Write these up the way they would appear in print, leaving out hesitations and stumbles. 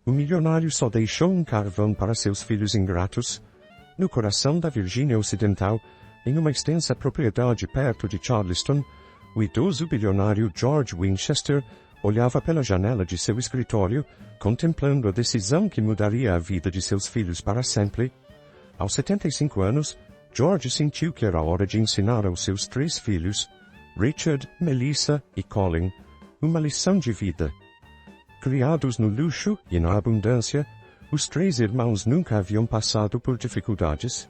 O milionário só deixou um carvão para seus filhos ingratos, no coração da Virgínia Ocidental, em uma extensa propriedade perto de Charleston. O idoso bilionário George Winchester olhava pela janela de seu escritório, contemplando a decisão que mudaria a vida de seus filhos para sempre. Aos 75 anos, George sentiu que era hora de ensinar aos seus 3 filhos, Richard, Melissa e Colin, uma lição de vida. Criados no luxo e na abundância, os 3 irmãos nunca haviam passado por dificuldades.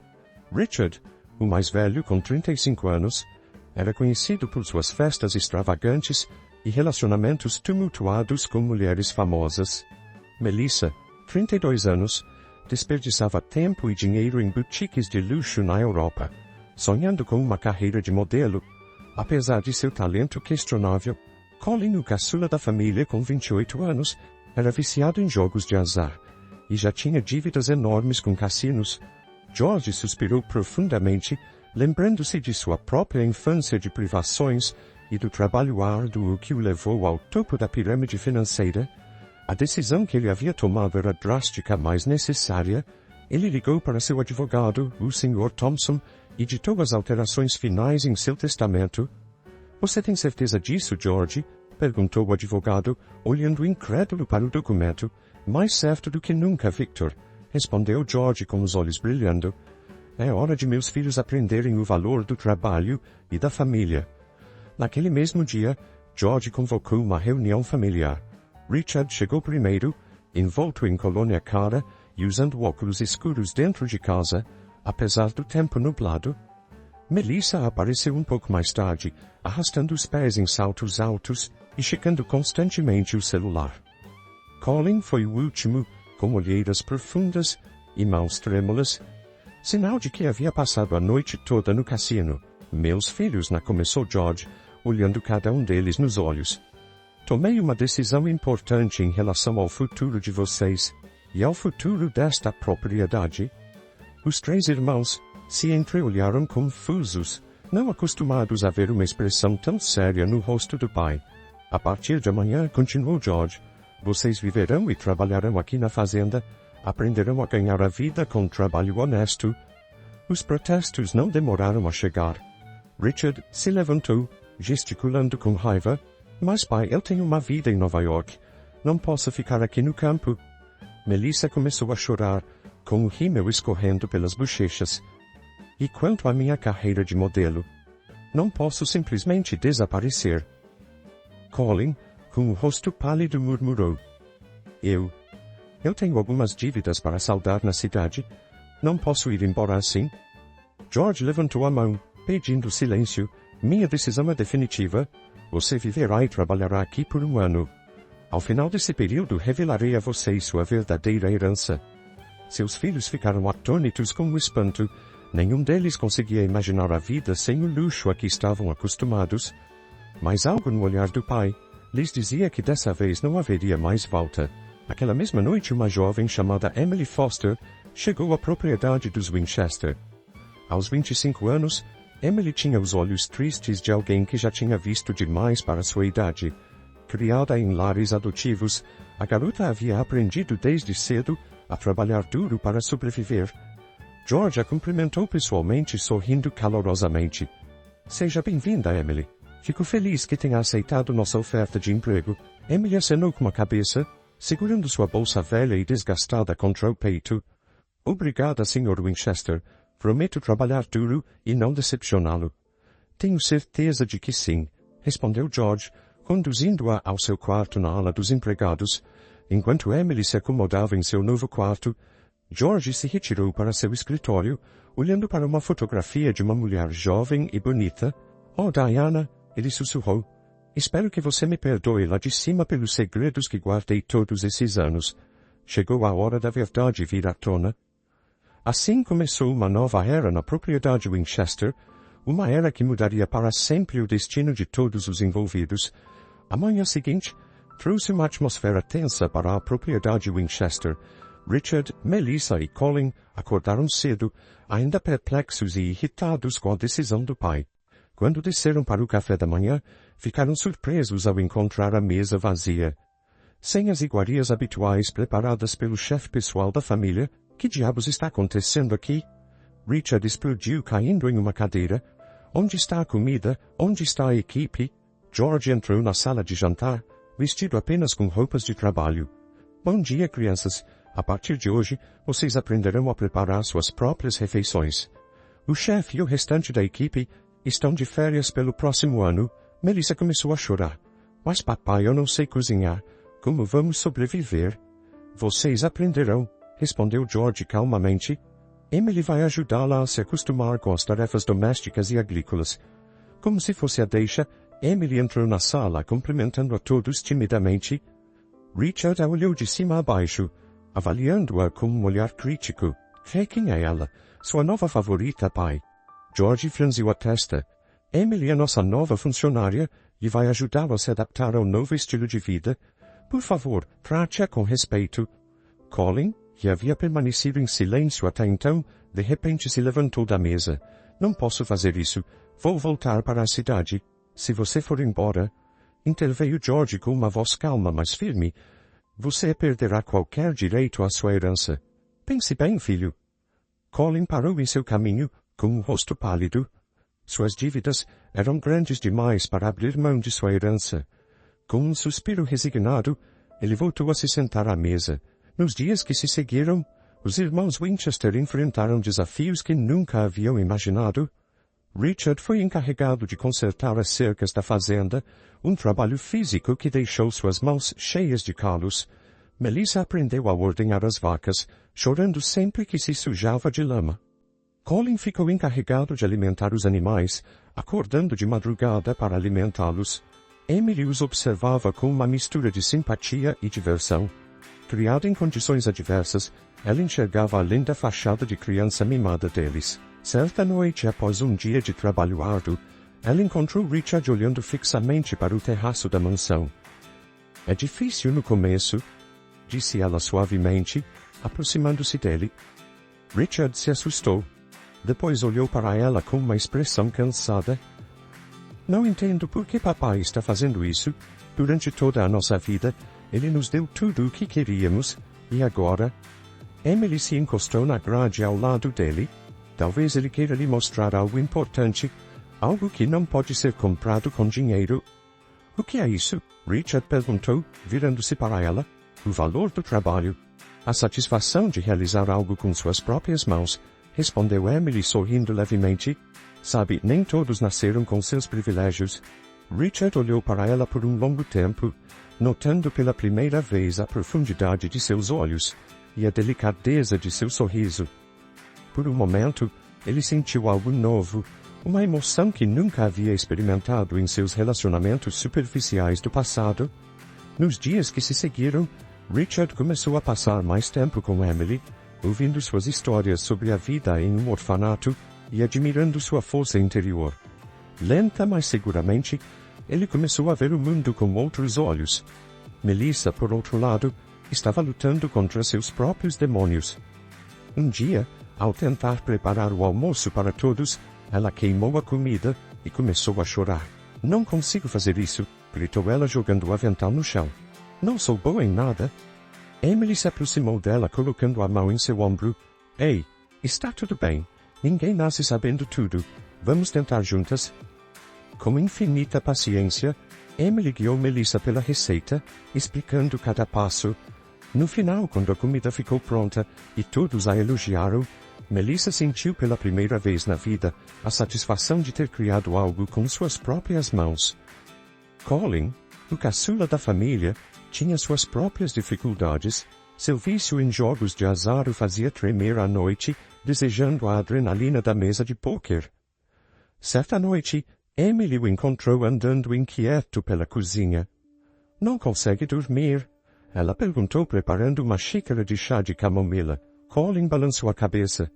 Richard, o mais velho com 35 anos, era conhecido por suas festas extravagantes e relacionamentos tumultuados com mulheres famosas. Melissa, 32 anos, desperdiçava tempo e dinheiro em boutiques de luxo na Europa, sonhando com uma carreira de modelo. Apesar de seu talento questionável, Colin, o caçula da família com 28 anos, era viciado em jogos de azar e já tinha dívidas enormes com cassinos. George suspirou profundamente, lembrando-se de sua própria infância de privações e do trabalho árduo que o levou ao topo da pirâmide financeira. A decisão que ele havia tomado era drástica, mas necessária. Ele ligou para seu advogado, o Sr. Thompson, e ditou as alterações finais em seu testamento. "Você tem certeza disso, George?" perguntou o advogado, olhando incrédulo para o documento. "Mais certo do que nunca, Victor", respondeu George com os olhos brilhando. "É hora de meus filhos aprenderem o valor do trabalho e da família." Naquele mesmo dia, George convocou uma reunião familiar. Richard chegou primeiro, envolto em colônia cara e usando óculos escuros dentro de casa, apesar do tempo nublado. Melissa apareceu um pouco mais tarde, arrastando os pés em saltos altos e checando constantemente o celular. Colin foi o último, com olheiras profundas e mãos trêmulas, sinal de que havia passado a noite toda no cassino. "Meus filhos", começou George, olhando cada um deles nos olhos. "Tomei uma decisão importante em relação ao futuro de vocês e ao futuro desta propriedade." Os 3 irmãos se entreolharam confusos, não acostumados a ver uma expressão tão séria no rosto do pai. "A partir de amanhã", continuou George, "vocês viverão e trabalharão aqui na fazenda, aprenderão a ganhar a vida com trabalho honesto." Os protestos não demoraram a chegar. Richard se levantou, gesticulando com raiva. "Mas pai, eu tenho uma vida em Nova York. Não posso ficar aqui no campo." Melissa começou a chorar, com o rímel escorrendo pelas bochechas. "E quanto à minha carreira de modelo? Não posso simplesmente desaparecer." Colin, com o rosto pálido, murmurou. Eu tenho algumas dívidas para saldar na cidade. Não posso ir embora assim." George levantou a mão, pedindo silêncio. "Minha decisão é definitiva. Você viverá e trabalhará aqui por 1 ano. Ao final desse período, revelarei a vocês sua verdadeira herança." Seus filhos ficaram atônitos com o espanto. Nenhum deles conseguia imaginar a vida sem o luxo a que estavam acostumados. Mas algo no olhar do pai lhes dizia que dessa vez não haveria mais volta. Aquela mesma noite, uma jovem chamada Emily Foster chegou à propriedade dos Winchester. Aos 25 anos, Emily tinha os olhos tristes de alguém que já tinha visto demais para sua idade. Criada em lares adotivos, a garota havia aprendido desde cedo a trabalhar duro para sobreviver. George a cumprimentou pessoalmente, sorrindo calorosamente. "Seja bem-vinda, Emily. Fico feliz que tenha aceitado nossa oferta de emprego." Emily acenou com a cabeça, segurando sua bolsa velha e desgastada contra o peito. "Obrigada, Sr. Winchester. Prometo trabalhar duro e não decepcioná-lo." "Tenho certeza de que sim", respondeu George, conduzindo-a ao seu quarto na ala dos empregados. Enquanto Emily se acomodava em seu novo quarto, George se retirou para seu escritório, olhando para uma fotografia de uma mulher jovem e bonita. "Oh, Diana", ele sussurrou, "espero que você me perdoe lá de cima pelos segredos que guardei todos esses anos. Chegou a hora da verdade vir à tona." Assim começou uma nova era na propriedade Winchester, uma era que mudaria para sempre o destino de todos os envolvidos. A manhã seguinte trouxe uma atmosfera tensa para a propriedade Winchester. Richard, Melissa e Colin acordaram cedo, ainda perplexos e irritados com a decisão do pai. Quando desceram para o café da manhã, ficaram surpresos ao encontrar a mesa vazia. sem as iguarias habituais preparadas pelo chefe pessoal da família. Que diabos está acontecendo aqui? Richard explodiu caindo em uma cadeira. Onde está a comida? Onde está a equipe? George entrou na sala de jantar, vestido apenas com roupas de trabalho. Bom dia, crianças. A partir de hoje, vocês aprenderão a preparar suas próprias refeições. O chefe e o restante da equipe estão de férias pelo próximo ano. Melissa começou a chorar. Mas papai, eu não sei cozinhar. Como vamos sobreviver? Vocês aprenderão, respondeu George calmamente. Emily vai ajudá-la a se acostumar com as tarefas domésticas e agrícolas. Como se fosse a deixa, Emily entrou na sala cumprimentando a todos timidamente. Richard a olhou de cima a baixo, avaliando-a com um olhar crítico. Quem é ela? Sua nova favorita, pai. George franziu a testa. Emily é nossa nova funcionária e vai ajudá-la a se adaptar ao novo estilo de vida. Por favor, trate-a com respeito. Colin, que havia permanecido em silêncio até então, de repente se levantou da mesa. Não posso fazer isso. Vou voltar para a cidade. Se você for embora... Interveio George com uma voz calma mas firme. Você perderá qualquer direito à sua herança. Pense bem, filho. Colin parou em seu caminho, com um rosto pálido. Suas dívidas eram grandes demais para abrir mão de sua herança. Com um suspiro resignado, ele voltou a se sentar à mesa. Nos dias que se seguiram, os irmãos Winchester enfrentaram desafios que nunca haviam imaginado. Richard foi encarregado de consertar as cercas da fazenda, um trabalho físico que deixou suas mãos cheias de calos. Melissa aprendeu a ordenhar as vacas, chorando sempre que se sujava de lama. Colin ficou encarregado de alimentar os animais, acordando de madrugada para alimentá-los. Emily os observava com uma mistura de simpatia e diversão. Criada em condições adversas, ela enxergava a linda fachada de criança mimada deles. Certa noite, após um dia de trabalho árduo, ela encontrou Richard olhando fixamente para o terraço da mansão. É difícil no começo, disse ela suavemente, aproximando-se dele. Richard se assustou. Depois olhou para ela com uma expressão cansada. Não entendo por que papai está fazendo isso. Durante toda a nossa vida, ele nos deu tudo o que queríamos. E agora? Emily se encostou na grade ao lado dele. Talvez ele queira lhe mostrar algo importante, algo que não pode ser comprado com dinheiro. O que é isso? Richard perguntou, virando-se para ela. O valor do trabalho. A satisfação de realizar algo com suas próprias mãos, respondeu Emily sorrindo levemente. Sabe, nem todos nasceram com seus privilégios. Richard olhou para ela por um longo tempo, notando pela primeira vez a profundidade de seus olhos e a delicadeza de seu sorriso. Por um momento, ele sentiu algo novo, uma emoção que nunca havia experimentado em seus relacionamentos superficiais do passado. Nos dias que se seguiram, Richard começou a passar mais tempo com Emily, ouvindo suas histórias sobre a vida em um orfanato e admirando sua força interior. Lenta, mas seguramente, ele começou a ver o mundo com outros olhos. Melissa, por outro lado, estava lutando contra seus próprios demônios. Um dia, ao tentar preparar o almoço para todos, ela queimou a comida e começou a chorar. Não consigo fazer isso, gritou ela jogando o avental no chão. Não sou boa em nada. Emily se aproximou dela colocando a mão em seu ombro. Ei, está tudo bem. Ninguém nasce sabendo tudo. Vamos tentar juntas? Com infinita paciência, Emily guiou Melissa pela receita, explicando cada passo. No final, quando a comida ficou pronta e todos a elogiaram, Melissa sentiu pela primeira vez na vida a satisfação de ter criado algo com suas próprias mãos. Colin, o caçula da família, tinha suas próprias dificuldades. Seu vício em jogos de azar o fazia tremer à noite, desejando a adrenalina da mesa de pôquer. Certa noite, Emily o encontrou andando inquieto pela cozinha. Não consegue dormir? Ela perguntou preparando uma xícara de chá de camomila. Colin balançou a cabeça.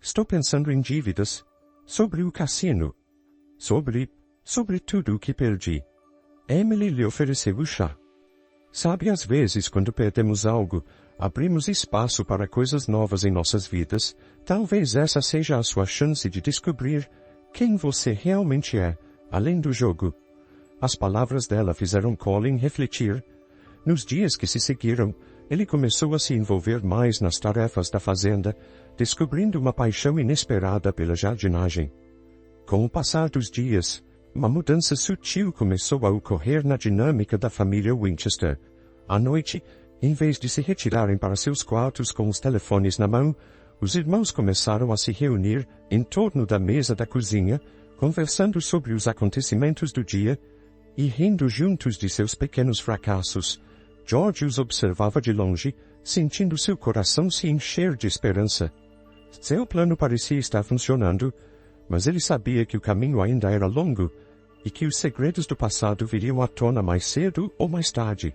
Estou pensando em dívidas. Sobre o cassino. Sobre tudo o que perdi. Emily lhe ofereceu o chá. Sabe, às vezes, quando perdemos algo, abrimos espaço para coisas novas em nossas vidas. Talvez essa seja a sua chance de descobrir quem você realmente é, além do jogo. As palavras dela fizeram Colin refletir. Nos dias que se seguiram, ele começou a se envolver mais nas tarefas da fazenda, descobrindo uma paixão inesperada pela jardinagem. Com o passar dos dias, uma mudança sutil começou a ocorrer na dinâmica da família Winchester. À noite, em vez de se retirarem para seus quartos com os telefones na mão, os irmãos começaram a se reunir em torno da mesa da cozinha, conversando sobre os acontecimentos do dia e rindo juntos de seus pequenos fracassos. George os observava de longe, sentindo seu coração se encher de esperança. Seu plano parecia estar funcionando, mas ele sabia que o caminho ainda era longo e que os segredos do passado viriam à tona mais cedo ou mais tarde.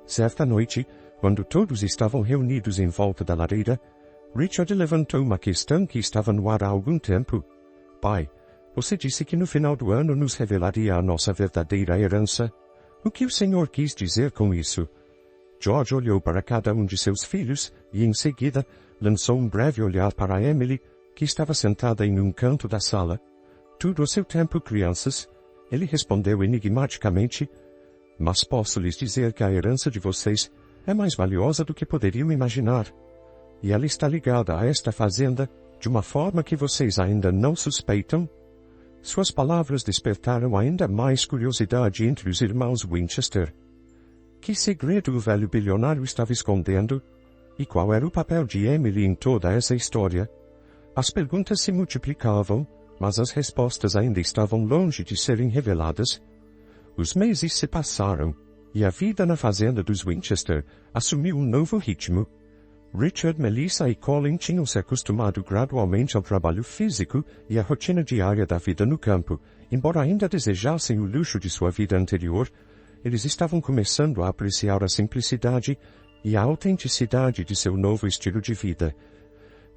Certa noite, quando todos estavam reunidos em volta da lareira, Richard levantou uma questão que estava no ar há algum tempo. Pai, você disse que no final do ano nos revelaria a nossa verdadeira herança. O que o senhor quis dizer com isso? George olhou para cada um de seus filhos e, em seguida, lançou um breve olhar para Emily, que estava sentada em um canto da sala. Tudo ao seu tempo, crianças. Ele respondeu enigmaticamente. Mas posso lhes dizer que a herança de vocês é mais valiosa do que poderiam imaginar. E ela está ligada a esta fazenda de uma forma que vocês ainda não suspeitam. Suas palavras despertaram ainda mais curiosidade entre os irmãos Winchester. Que segredo o velho bilionário estava escondendo? E qual era o papel de Emily em toda essa história? As perguntas se multiplicavam, mas as respostas ainda estavam longe de serem reveladas. Os meses se passaram, e a vida na fazenda dos Winchester assumiu um novo ritmo. Richard, Melissa e Colin tinham se acostumado gradualmente ao trabalho físico e à rotina diária da vida no campo. Embora ainda desejassem o luxo de sua vida anterior, eles estavam começando a apreciar a simplicidade e a autenticidade de seu novo estilo de vida.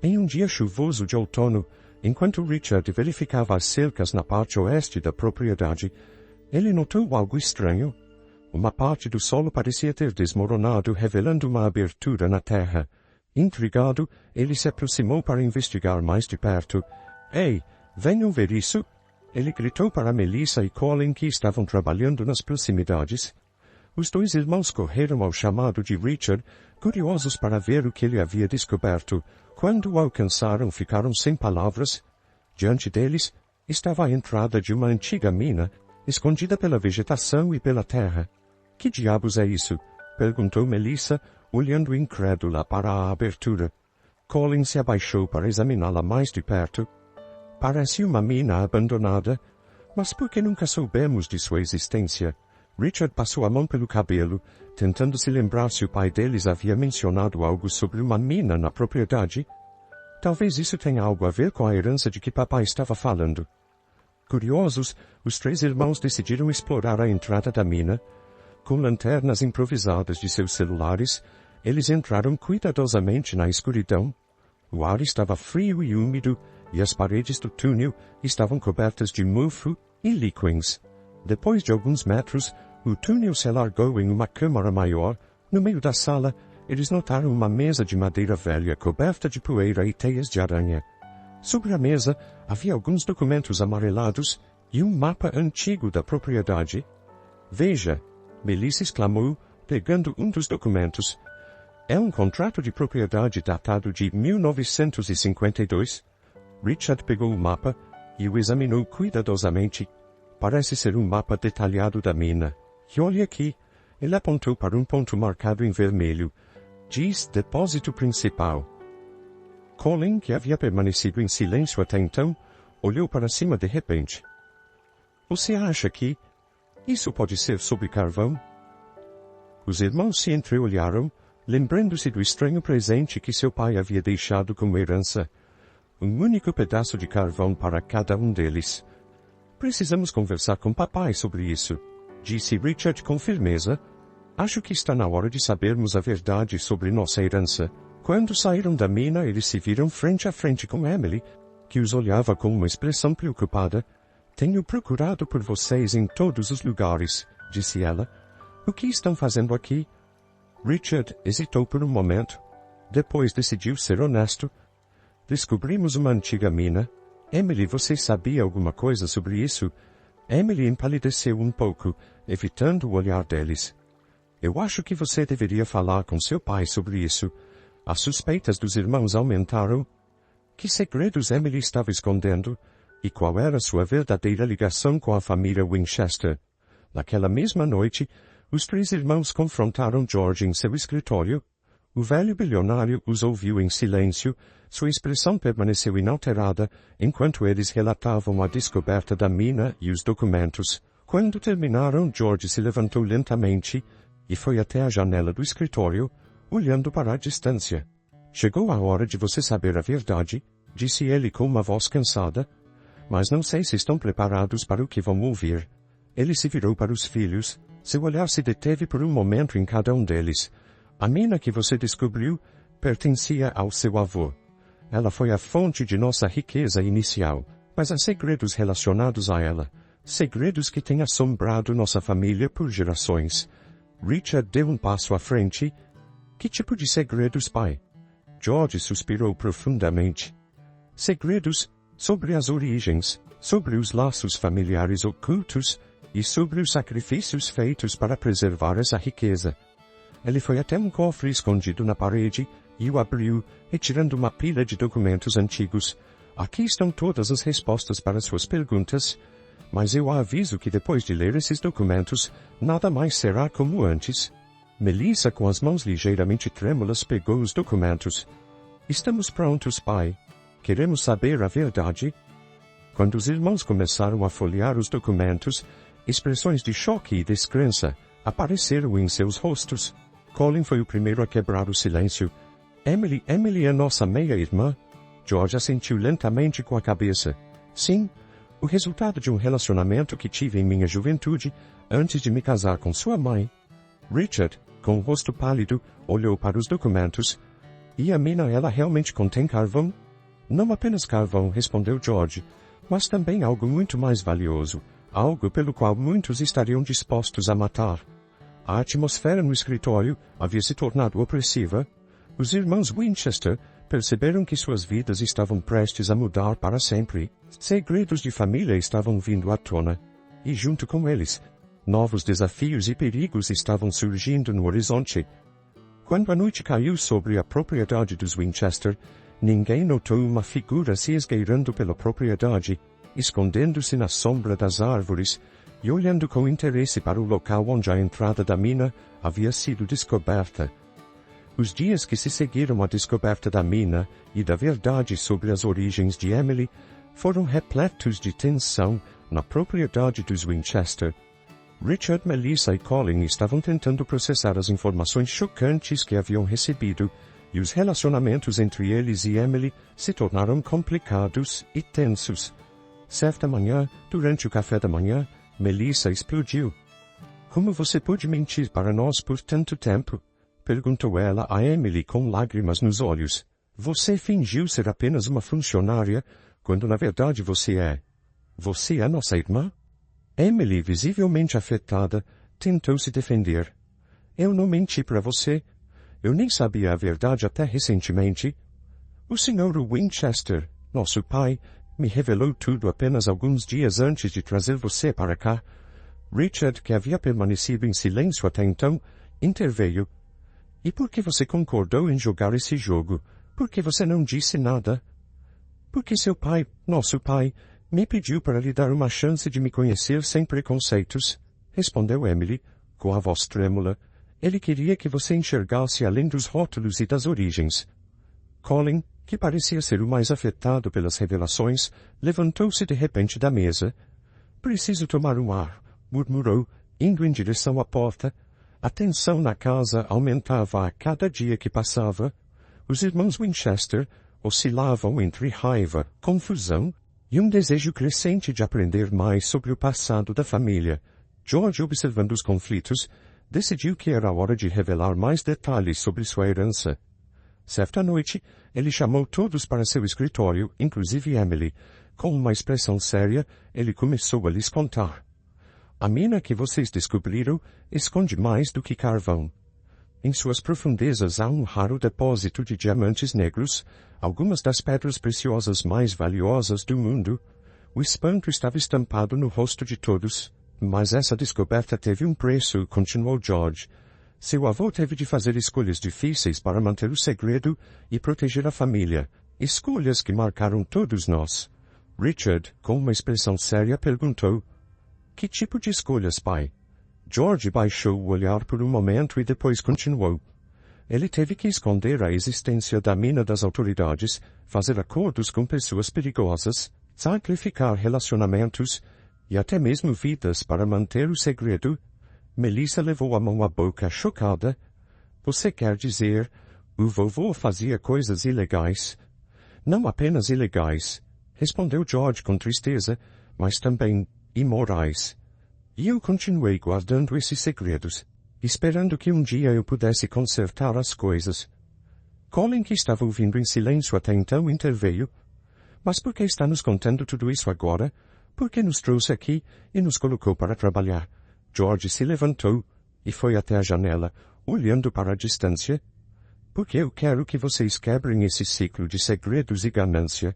Em um dia chuvoso de outono, enquanto Richard verificava as cercas na parte oeste da propriedade, ele notou algo estranho. Uma parte do solo parecia ter desmoronado, revelando uma abertura na terra. Intrigado, ele se aproximou para investigar mais de perto. Ei, venham ver isso! Ele gritou para Melissa e Colin, que estavam trabalhando nas proximidades. Os dois irmãos correram ao chamado de Richard, curiosos para ver o que ele havia descoberto. Quando o alcançaram, ficaram sem palavras. Diante deles, estava a entrada de uma antiga mina, escondida pela vegetação e pela terra. Que diabos é isso? Perguntou Melissa, olhando incrédula para a abertura. Colin se abaixou para examiná-la mais de perto. Parece uma mina abandonada, mas por que nunca soubemos de sua existência? Richard passou a mão pelo cabelo, tentando se lembrar se o pai deles havia mencionado algo sobre uma mina na propriedade. Talvez isso tenha algo a ver com a herança de que papai estava falando. Curiosos, os três irmãos decidiram explorar a entrada da mina. Com lanternas improvisadas de seus celulares, eles entraram cuidadosamente na escuridão. O ar estava frio e úmido, e as paredes do túnel estavam cobertas de mofo e líquens. Depois de alguns metros, o túnel se alargou em uma câmara maior. No meio da sala, eles notaram uma mesa de madeira velha coberta de poeira e teias de aranha. Sobre a mesa, havia alguns documentos amarelados e um mapa antigo da propriedade. Veja, Melissa exclamou, pegando um dos documentos. É um contrato de propriedade datado de 1952. Richard pegou o mapa e o examinou cuidadosamente. Parece ser um mapa detalhado da mina. E olhe aqui. Ele apontou para um ponto marcado em vermelho. Diz depósito principal. Colin, que havia permanecido em silêncio até então, olhou para cima de repente. Você acha que isso pode ser sobre carvão? Os irmãos se entreolharam, lembrando-se do estranho presente que seu pai havia deixado como herança. Um único pedaço de carvão para cada um deles. Precisamos conversar com papai sobre isso, disse Richard com firmeza. Acho que está na hora de sabermos a verdade sobre nossa herança. Quando saíram da mina, eles se viram frente a frente com Emily, que os olhava com uma expressão preocupada. Tenho procurado por vocês em todos os lugares, disse ela. O que estão fazendo aqui? Richard hesitou por um momento. Depois decidiu ser honesto. Descobrimos uma antiga mina. Emily, você sabia alguma coisa sobre isso? Emily empalideceu um pouco, evitando o olhar deles. Eu acho que você deveria falar com seu pai sobre isso. As suspeitas dos irmãos aumentaram. Que segredos Emily estava escondendo? E qual era sua verdadeira ligação com a família Winchester? Naquela mesma noite, os 3 irmãos confrontaram George em seu escritório. O velho bilionário os ouviu em silêncio, sua expressão permaneceu inalterada, enquanto eles relatavam a descoberta da mina e os documentos. Quando terminaram, George se levantou lentamente e foi até a janela do escritório, olhando para a distância. Chegou a hora de você saber a verdade, disse ele com uma voz cansada. Mas não sei se estão preparados para o que vão ouvir. Ele se virou para os filhos. Seu olhar se deteve por um momento em cada um deles. A mina que você descobriu pertencia ao seu avô. Ela foi a fonte de nossa riqueza inicial, mas há segredos relacionados a ela. Segredos que têm assombrado nossa família por gerações. Richard deu um passo à frente. Que tipo de segredos, pai? George suspirou profundamente. Segredos sobre as origens, sobre os laços familiares ocultos e sobre os sacrifícios feitos para preservar essa riqueza. Ele foi até um cofre escondido na parede e o abriu, retirando uma pilha de documentos antigos. Aqui estão todas as respostas para suas perguntas, mas eu a aviso que depois de ler esses documentos, nada mais será como antes. Melissa, com as mãos ligeiramente trêmulas, pegou os documentos. Estamos prontos, pai. Queremos saber a verdade. Quando os irmãos começaram a folhear os documentos, expressões de choque e descrença apareceram em seus rostos. Colin foi o primeiro a quebrar o silêncio. Emily é nossa meia-irmã? George assentiu lentamente com a cabeça. Sim, o resultado de um relacionamento que tive em minha juventude, antes de me casar com sua mãe. Richard, com o rosto pálido, olhou para os documentos. E a mina, ela realmente contém carvão? Não apenas carvão, respondeu George, mas também algo muito mais valioso, algo pelo qual muitos estariam dispostos a matar. A atmosfera no escritório havia se tornado opressiva. Os irmãos Winchester perceberam que suas vidas estavam prestes a mudar para sempre. Segredos de família estavam vindo à tona, e junto com eles, novos desafios e perigos estavam surgindo no horizonte. Quando a noite caiu sobre a propriedade dos Winchester, ninguém notou uma figura se esgueirando pela propriedade, escondendo-se na sombra das árvores e olhando com interesse para o local onde a entrada da mina havia sido descoberta. Os dias que se seguiram à descoberta da mina e da verdade sobre as origens de Emily foram repletos de tensão na propriedade dos Winchester. Richard, Melissa e Colin estavam tentando processar as informações chocantes que haviam recebido, e os relacionamentos entre eles e Emily se tornaram complicados e tensos. Certa manhã, durante o café da manhã, Melissa explodiu. Como você pôde mentir para nós por tanto tempo? Perguntou ela a Emily com lágrimas nos olhos. Você fingiu ser apenas uma funcionária, quando na verdade você é. Você é nossa irmã? Emily, visivelmente afetada, tentou se defender. Eu não menti para você. Eu nem sabia a verdade até recentemente. O Sr. Winchester, nosso pai, me revelou tudo apenas alguns dias antes de trazer você para cá. Richard, que havia permanecido em silêncio até então, interveio. E por que você concordou em jogar esse jogo? Por que você não disse nada? Porque seu pai, nosso pai, me pediu para lhe dar uma chance de me conhecer sem preconceitos, respondeu Emily, com a voz trêmula. Ele queria que você enxergasse além dos rótulos e das origens. Colin, que parecia ser o mais afetado pelas revelações, levantou-se de repente da mesa. Preciso tomar um ar, murmurou, indo em direção à porta. A tensão na casa aumentava a cada dia que passava. Os irmãos Winchester oscilavam entre raiva, confusão e um desejo crescente de aprender mais sobre o passado da família. George, observando os conflitos, decidiu que era hora de revelar mais detalhes sobre sua herança. Certa noite, ele chamou todos para seu escritório, inclusive Emily. Com uma expressão séria, ele começou a lhes contar. A mina que vocês descobriram esconde mais do que carvão. Em suas profundezas há um raro depósito de diamantes negros, algumas das pedras preciosas mais valiosas do mundo. O espanto estava estampado no rosto de todos. Mas essa descoberta teve um preço, continuou George. Seu avô teve de fazer escolhas difíceis para manter o segredo e proteger a família. Escolhas que marcaram todos nós. Richard, com uma expressão séria, perguntou: "Que tipo de escolhas, pai?" George baixou o olhar por um momento e depois continuou. Ele teve que esconder a existência da mina das autoridades, fazer acordos com pessoas perigosas, sacrificar relacionamentos e até mesmo vidas para manter o segredo. Melissa levou a mão à boca, chocada. "Você quer dizer, o vovô fazia coisas ilegais?" "Não apenas ilegais", respondeu George com tristeza, "mas também imorais. E eu continuei guardando esses segredos, esperando que um dia eu pudesse consertar as coisas." Colin, que estava ouvindo em silêncio até então, interveio. "Mas por que está nos contando tudo isso agora? Por que nos trouxe aqui e nos colocou para trabalhar?" George se levantou e foi até a janela, olhando para a distância. "Porque eu quero que vocês quebrem esse ciclo de segredos e ganância.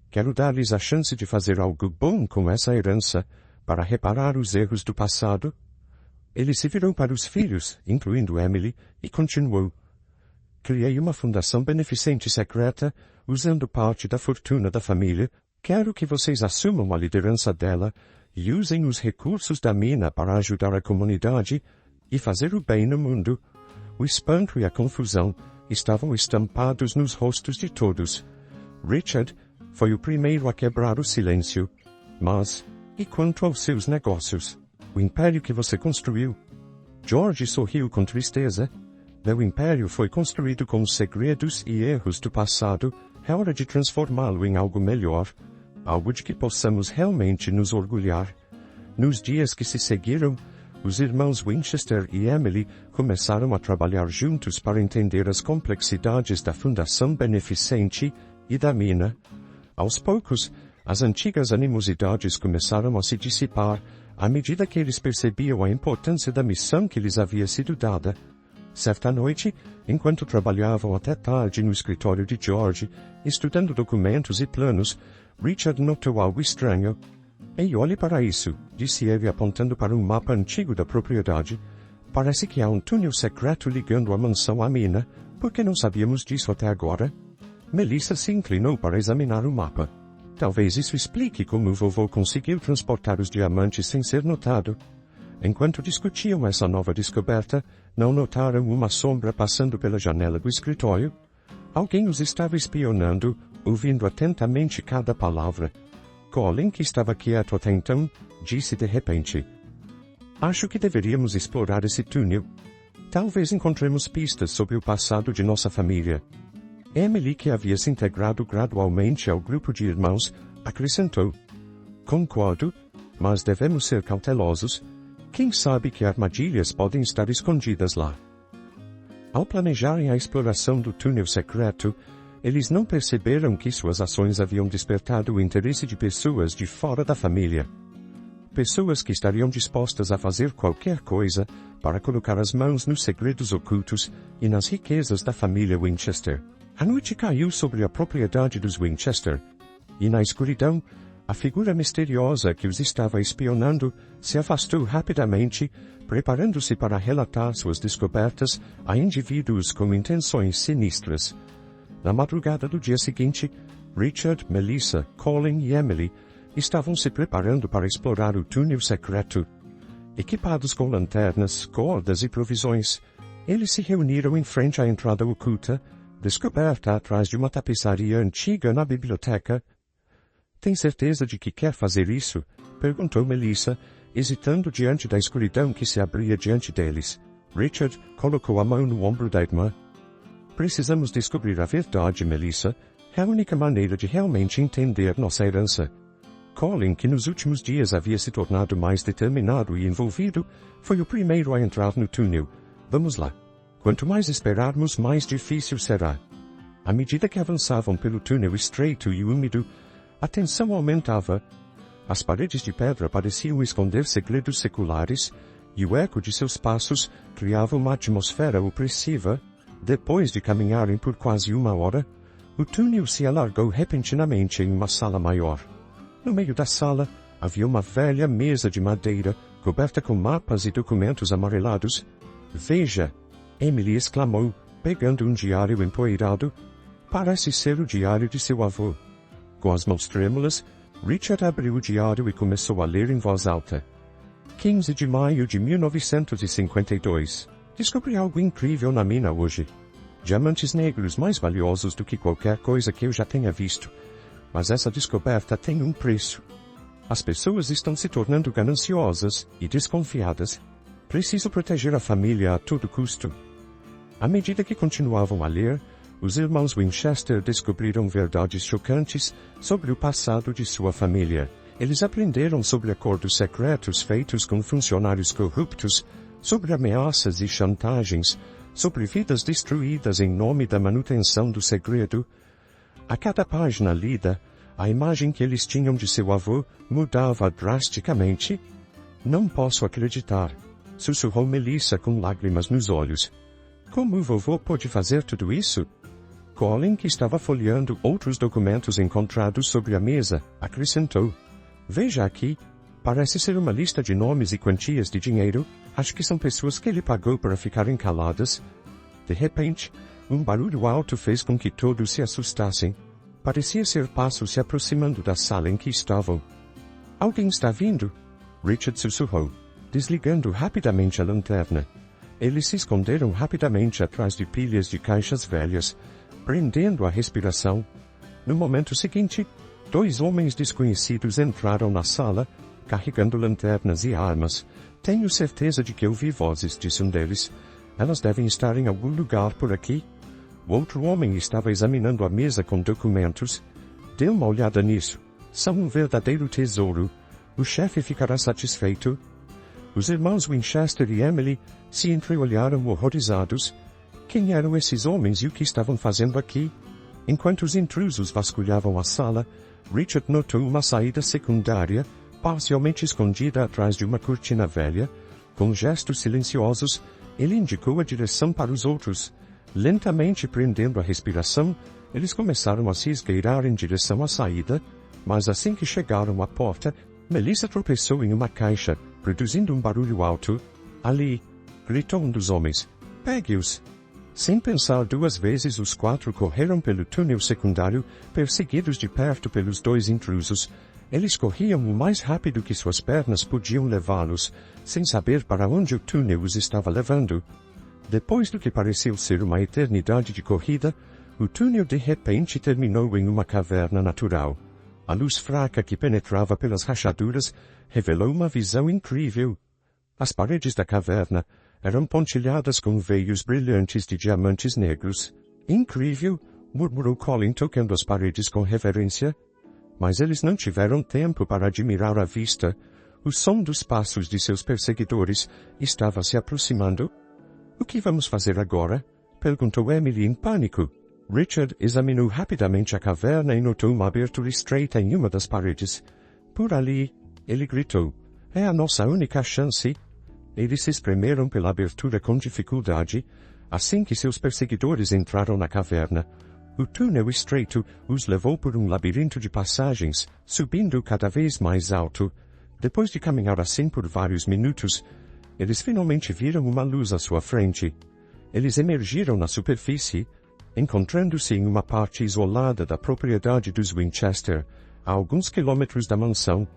Quero dar-lhes a chance de fazer algo bom com essa herança, para reparar os erros do passado." Ele se virou para os filhos, incluindo Emily, e continuou: "Criei uma fundação beneficente secreta, usando parte da fortuna da família. Quero que vocês assumam a liderança dela e usem os recursos da mina para ajudar a comunidade e fazer o bem no mundo." O espanto e a confusão estavam estampados nos rostos de todos. Richard foi o primeiro a quebrar o silêncio. "Mas, e quanto aos seus negócios? O império que você construiu?" George sorriu com tristeza. "Meu império foi construído com os segredos e erros do passado. É hora de transformá-lo em algo melhor. Algo de que possamos realmente nos orgulhar." Nos dias que se seguiram, os irmãos Winchester e Emily começaram a trabalhar juntos para entender as complexidades da fundação beneficente e da mina. Aos poucos, as antigas animosidades começaram a se dissipar à medida que eles percebiam a importância da missão que lhes havia sido dada. Certa noite, enquanto trabalhavam até tarde no escritório de George, estudando documentos e planos, Richard notou algo estranho. "Ei, olhe para isso", disse ele apontando para um mapa antigo da propriedade. "Parece que há um túnel secreto ligando a mansão à mina. Por que não sabíamos disso até agora?" Melissa se inclinou para examinar o mapa. Talvez isso explique como o vovô conseguiu transportar os diamantes sem ser notado. Enquanto discutiam essa nova descoberta, não notaram uma sombra passando pela janela do escritório? Alguém os estava espionando, ouvindo atentamente cada palavra. Colin, que estava quieto até então, disse de repente: "Acho que deveríamos explorar esse túnel. Talvez encontremos pistas sobre o passado de nossa família." Emily, que havia se integrado gradualmente ao grupo de irmãos, acrescentou: "Concordo, mas devemos ser cautelosos. Quem sabe que armadilhas podem estar escondidas lá." Ao planejarem a exploração do túnel secreto, eles não perceberam que suas ações haviam despertado o interesse de pessoas de fora da família. Pessoas que estariam dispostas a fazer qualquer coisa para colocar as mãos nos segredos ocultos e nas riquezas da família Winchester. A noite caiu sobre a propriedade dos Winchester, e na escuridão, a figura misteriosa que os estava espionando se afastou rapidamente, preparando-se para relatar suas descobertas a indivíduos com intenções sinistras. Na madrugada do dia seguinte, Richard, Melissa, Colin e Emily estavam se preparando para explorar o túnel secreto. Equipados com lanternas, cordas e provisões, eles se reuniram em frente à entrada oculta, descoberta atrás de uma tapeçaria antiga na biblioteca. "Tem certeza de que quer fazer isso?" perguntou Melissa, hesitando diante da escuridão que se abria diante deles. Richard colocou a mão no ombro da irmã. "Precisamos descobrir a verdade, Melissa. É a única maneira de realmente entender nossa herança." Colin, que nos últimos dias havia se tornado mais determinado e envolvido, foi o primeiro a entrar no túnel. "Vamos lá. Quanto mais esperarmos, mais difícil será." À medida que avançavam pelo túnel estreito e úmido, a tensão aumentava. As paredes de pedra pareciam esconder segredos seculares, e o eco de seus passos criava uma atmosfera opressiva. Depois de caminharem por quase 1 hora, o túnel se alargou repentinamente em uma sala maior. No meio da sala, havia uma velha mesa de madeira, coberta com mapas e documentos amarelados. "Veja", Emily exclamou, pegando um diário empoeirado. Parece ser o diário de seu avô. Com as mãos trêmulas, Richard abriu o diário e começou a ler em voz alta. 15 de maio de 1952. Descobri algo incrível na mina hoje. Diamantes negros mais valiosos do que qualquer coisa que eu já tenha visto. Mas essa descoberta tem um preço. As pessoas estão se tornando gananciosas e desconfiadas. Preciso proteger a família a todo custo. À medida que continuavam a ler, os irmãos Winchester descobriram verdades chocantes sobre o passado de sua família. Eles aprenderam sobre acordos secretos feitos com funcionários corruptos, sobre ameaças e chantagens, sobre vidas destruídas em nome da manutenção do segredo. A cada página lida, a imagem que eles tinham de seu avô mudava drasticamente. Não posso acreditar, sussurrou Melissa com lágrimas nos olhos. Como o vovô pôde fazer tudo isso? Colin, que estava folheando outros documentos encontrados sobre a mesa, acrescentou. Veja aqui. Parece ser uma lista de nomes e quantias de dinheiro. Acho que são pessoas que ele pagou para ficarem caladas. De repente, um barulho alto fez com que todos se assustassem. Parecia ser passos se aproximando da sala em que estavam. Alguém está vindo? Richard sussurrou, desligando rapidamente a lanterna. Eles se esconderam rapidamente atrás de pilhas de caixas velhas, prendendo a respiração. No momento seguinte, 2 homens desconhecidos entraram na sala, carregando lanternas e armas. Tenho certeza de que ouvi vozes, disse um deles. Elas devem estar em algum lugar por aqui. O outro homem estava examinando a mesa com documentos. Dê uma olhada nisso. São um verdadeiro tesouro. O chefe ficará satisfeito. Os irmãos Winchester e Emily se entreolharam horrorizados. Quem eram esses homens e o que estavam fazendo aqui? Enquanto os intrusos vasculhavam a sala, Richard notou uma saída secundária, parcialmente escondida atrás de uma cortina velha. Com gestos silenciosos, ele indicou a direção para os outros. Lentamente prendendo a respiração, eles começaram a se esgueirar em direção à saída, mas assim que chegaram à porta, Melissa tropeçou em uma caixa, produzindo um barulho alto. Ali! Gritou um dos homens. Pegue-os! Sem pensar 2 vezes, os 4 correram pelo túnel secundário, perseguidos de perto pelos 2 intrusos. Eles corriam o mais rápido que suas pernas podiam levá-los, sem saber para onde o túnel os estava levando. Depois do que pareceu ser uma eternidade de corrida, o túnel de repente terminou em uma caverna natural. A luz fraca que penetrava pelas rachaduras revelou uma visão incrível. As paredes da caverna eram pontilhadas com veios brilhantes de diamantes negros. Incrível, murmurou Colin tocando as paredes com reverência. Mas eles não tiveram tempo para admirar a vista. O som dos passos de seus perseguidores estava se aproximando. O que vamos fazer agora? Perguntou Emily em pânico. Richard examinou rapidamente a caverna e notou uma abertura estreita em uma das paredes. Por ali, ele gritou. É a nossa única chance. Eles se espremeram pela abertura com dificuldade. Assim que seus perseguidores entraram na caverna, o túnel estreito os levou por um labirinto de passagens, subindo cada vez mais alto. Depois de caminhar assim por vários minutos, eles finalmente viram uma luz à sua frente. Eles emergiram na superfície, encontrando-se em uma parte isolada da propriedade dos Winchester, a alguns quilômetros da mansão.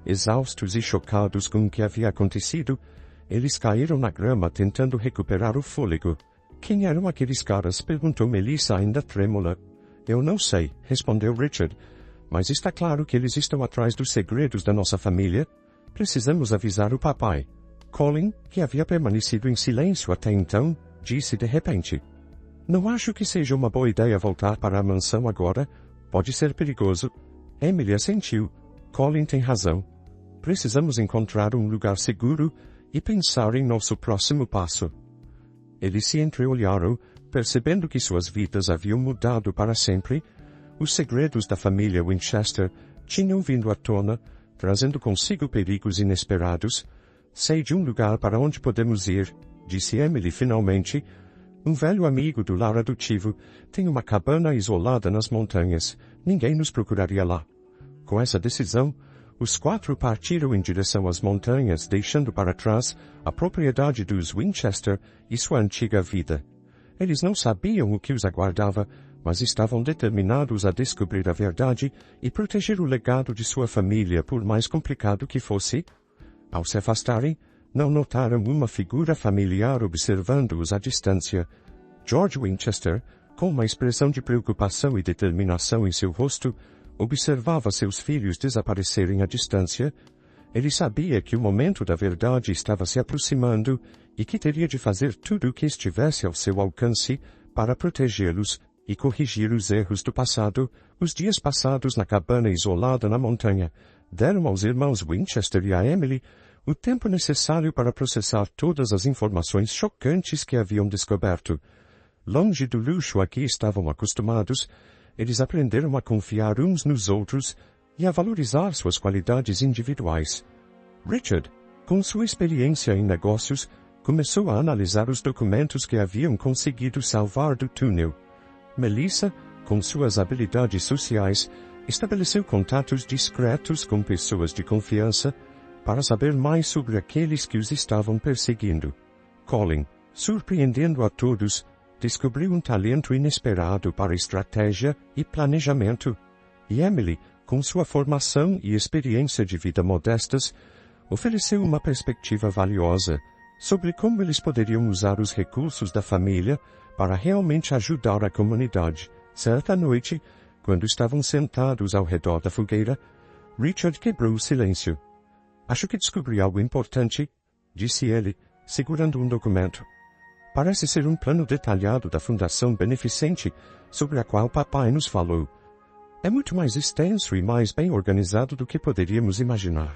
Exaustos e chocados com o que havia acontecido, eles caíram na grama tentando recuperar o fôlego. Quem eram aqueles caras? Perguntou Melissa ainda trêmula. Eu não sei, respondeu Richard. Mas está claro que eles estão atrás dos segredos da nossa família. Precisamos avisar o papai. Colin, que havia permanecido em silêncio até então, disse de repente. Não acho que seja uma boa ideia voltar para a mansão agora. Pode ser perigoso. Emily assentiu. Colin tem razão. Precisamos encontrar um lugar seguro e pensar em nosso próximo passo. Eles se entreolharam, percebendo que suas vidas haviam mudado para sempre. Os segredos da família Winchester tinham vindo à tona, trazendo consigo perigos inesperados. Sei de um lugar para onde podemos ir, disse Emily finalmente. Um velho amigo do lar adotivo tem uma cabana isolada nas montanhas. Ninguém nos procuraria lá. Com essa decisão, Os 4 partiram em direção às montanhas, deixando para trás a propriedade dos Winchester e sua antiga vida. Eles não sabiam o que os aguardava, mas estavam determinados a descobrir a verdade e proteger o legado de sua família, por mais complicado que fosse. Ao se afastarem, não notaram uma figura familiar observando-os à distância. George Winchester, com uma expressão de preocupação e determinação em seu rosto, observava seus filhos desaparecerem à distância. Ele sabia que o momento da verdade estava se aproximando e que teria de fazer tudo o que estivesse ao seu alcance para protegê-los e corrigir os erros do passado. Os dias passados na cabana isolada na montanha deram aos irmãos Winchester e a Emily o tempo necessário para processar todas as informações chocantes que haviam descoberto. Longe do luxo a que estavam acostumados, eles aprenderam a confiar uns nos outros e a valorizar suas qualidades individuais. Richard, com sua experiência em negócios, começou a analisar os documentos que haviam conseguido salvar do túnel. Melissa, com suas habilidades sociais, estabeleceu contatos discretos com pessoas de confiança para saber mais sobre aqueles que os estavam perseguindo. Colin, surpreendendo a todos, descobriu um talento inesperado para estratégia e planejamento. E Emily, com sua formação e experiência de vida modestas, ofereceu uma perspectiva valiosa sobre como eles poderiam usar os recursos da família para realmente ajudar a comunidade. Certa noite, quando estavam sentados ao redor da fogueira, Richard quebrou o silêncio. "Acho que descobri algo importante", disse ele, segurando um documento. "Parece ser um plano detalhado da fundação beneficente sobre a qual papai nos falou. É muito mais extenso e mais bem organizado do que poderíamos imaginar."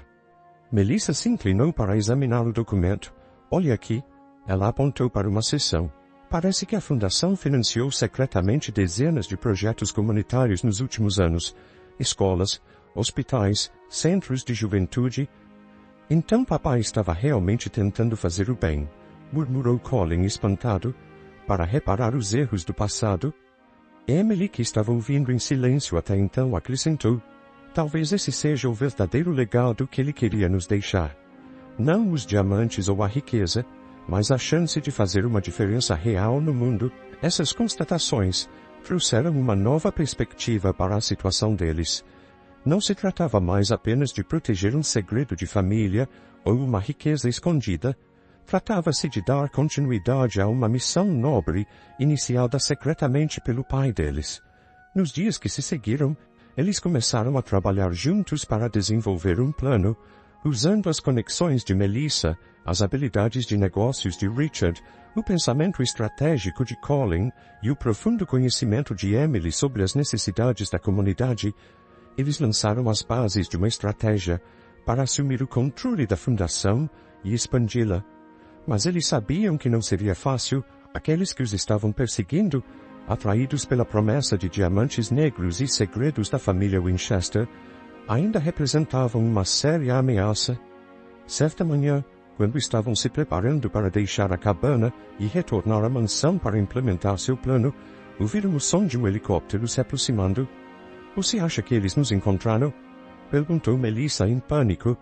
Melissa se inclinou para examinar o documento. "Olhe aqui." Ela apontou para uma seção. "Parece que a fundação financiou secretamente dezenas de projetos comunitários nos últimos anos. Escolas, hospitais, centros de juventude. Então papai estava realmente tentando fazer o bem", murmurou Colin espantado, "para reparar os erros do passado." Emily, que estava ouvindo em silêncio até então, acrescentou: "Talvez esse seja o verdadeiro legado que ele queria nos deixar. Não os diamantes ou a riqueza, mas a chance de fazer uma diferença real no mundo." Essas constatações trouxeram uma nova perspectiva para a situação deles. Não se tratava mais apenas de proteger um segredo de família ou uma riqueza escondida. Tratava-se de dar continuidade a uma missão nobre iniciada secretamente pelo pai deles. Nos dias que se seguiram, eles começaram a trabalhar juntos para desenvolver um plano, usando as conexões de Melissa, as habilidades de negócios de Richard, o pensamento estratégico de Colin e o profundo conhecimento de Emily sobre as necessidades da comunidade. Eles lançaram as bases de uma estratégia para assumir o controle da fundação e expandi-la. Mas eles sabiam que não seria fácil. Aqueles que os estavam perseguindo, atraídos pela promessa de diamantes negros e segredos da família Winchester, ainda representavam uma séria ameaça. Certa manhã, quando estavam se preparando para deixar a cabana e retornar à mansão para implementar seu plano, ouviram o som de um helicóptero se aproximando. "Você acha que eles nos encontraram?" perguntou Melissa em pânico,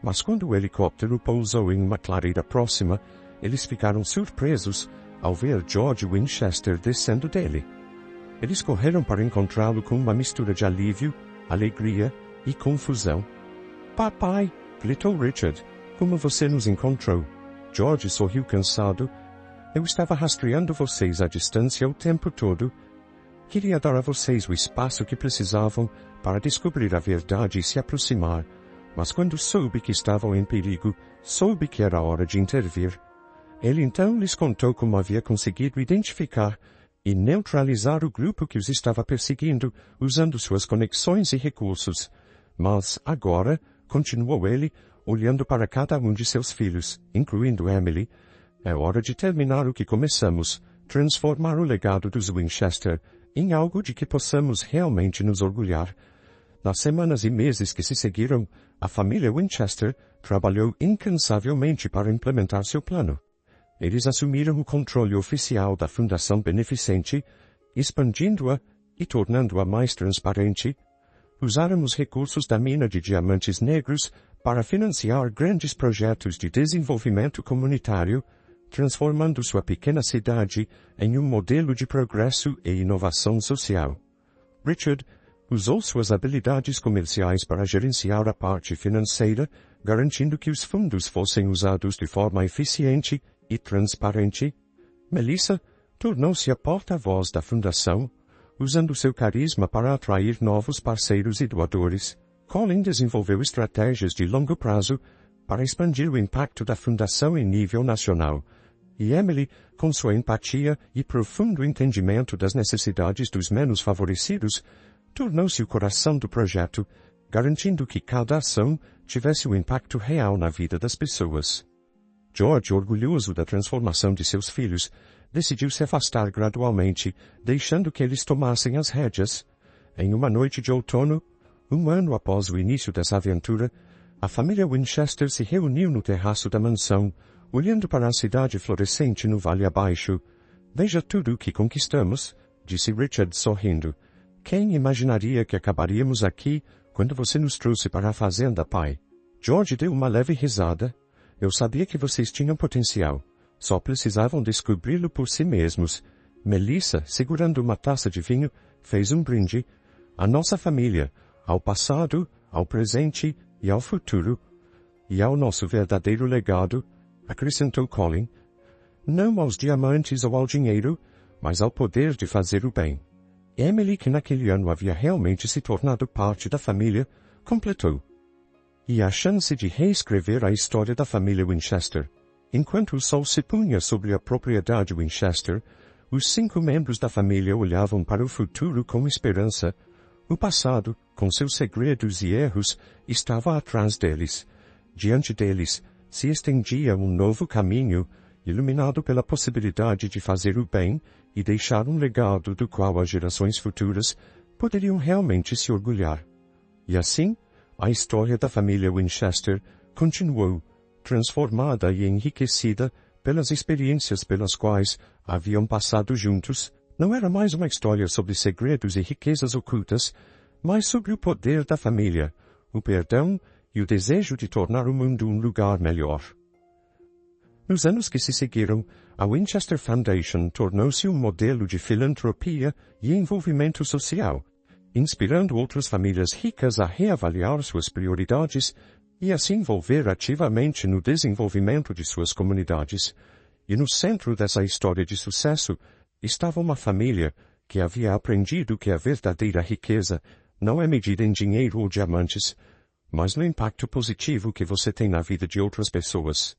mas quando o helicóptero pousou em uma clareira próxima, eles ficaram surpresos ao ver George Winchester descendo dele. Eles correram para encontrá-lo com uma mistura de alívio, alegria e confusão. "Papai!" gritou Richard. "Como você nos encontrou?" George sorriu cansado. "Eu estava rastreando vocês à distância o tempo todo. Queria dar a vocês o espaço que precisavam para descobrir a verdade e se aproximar, mas quando soube que estavam em perigo, soube que era hora de intervir." Ele então lhes contou como havia conseguido identificar e neutralizar o grupo que os estava perseguindo, usando suas conexões e recursos. "Mas agora", continuou ele, olhando para cada um de seus filhos, incluindo Emily, "é hora de terminar o que começamos, transformar o legado dos Winchester em algo de que possamos realmente nos orgulhar." Nas semanas e meses que se seguiram, a família Winchester trabalhou incansavelmente para implementar seu plano. Eles assumiram o controle oficial da fundação beneficente, expandindo-a e tornando-a mais transparente. Usaram os recursos da mina de diamantes negros para financiar grandes projetos de desenvolvimento comunitário, transformando sua pequena cidade em um modelo de progresso e inovação social. Richard usou suas habilidades comerciais para gerenciar a parte financeira, garantindo que os fundos fossem usados de forma eficiente e transparente. Melissa tornou-se a porta-voz da fundação, usando seu carisma para atrair novos parceiros e doadores. Colin desenvolveu estratégias de longo prazo para expandir o impacto da fundação em nível nacional. E Emily, com sua empatia e profundo entendimento das necessidades dos menos favorecidos, tornou-se o coração do projeto, garantindo que cada ação tivesse um impacto real na vida das pessoas. George, orgulhoso da transformação de seus filhos, decidiu se afastar gradualmente, deixando que eles tomassem as rédeas. Em uma noite de outono, um ano após o início dessa aventura, a família Winchester se reuniu no terraço da mansão, olhando para a cidade florescente no vale abaixo. Veja tudo o que conquistamos, disse Richard sorrindo. Quem imaginaria que acabaríamos aqui quando você nos trouxe para a fazenda, pai? George deu uma leve risada. Eu sabia que vocês tinham potencial. Só precisavam descobri-lo por si mesmos. Melissa, segurando uma taça de vinho, fez um brinde. A nossa família, ao passado, ao presente e ao futuro. E ao nosso verdadeiro legado, acrescentou Colin. Não aos diamantes ou ao dinheiro, mas ao poder de fazer o bem. Emily, que naquele ano havia realmente se tornado parte da família, completou. E a chance de reescrever a história da família Winchester. Enquanto o sol se punha sobre a propriedade Winchester, os 5 membros da família olhavam para o futuro com esperança. O passado, com seus segredos e erros, estava atrás deles. Diante deles, se estendia um novo caminho, iluminado pela possibilidade de fazer o bem e deixar um legado do qual as gerações futuras poderiam realmente se orgulhar. E assim, a história da família Winchester continuou, transformada e enriquecida pelas experiências pelas quais haviam passado juntos. Não era mais uma história sobre segredos e riquezas ocultas, mas sobre o poder da família, o perdão e o desejo de tornar o mundo um lugar melhor. Nos anos que se seguiram, a Winchester Foundation tornou-se um modelo de filantropia e envolvimento social, inspirando outras famílias ricas a reavaliar suas prioridades e a se envolver ativamente no desenvolvimento de suas comunidades. E no centro dessa história de sucesso estava uma família que havia aprendido que a verdadeira riqueza não é medida em dinheiro ou diamantes, mas no impacto positivo que você tem na vida de outras pessoas.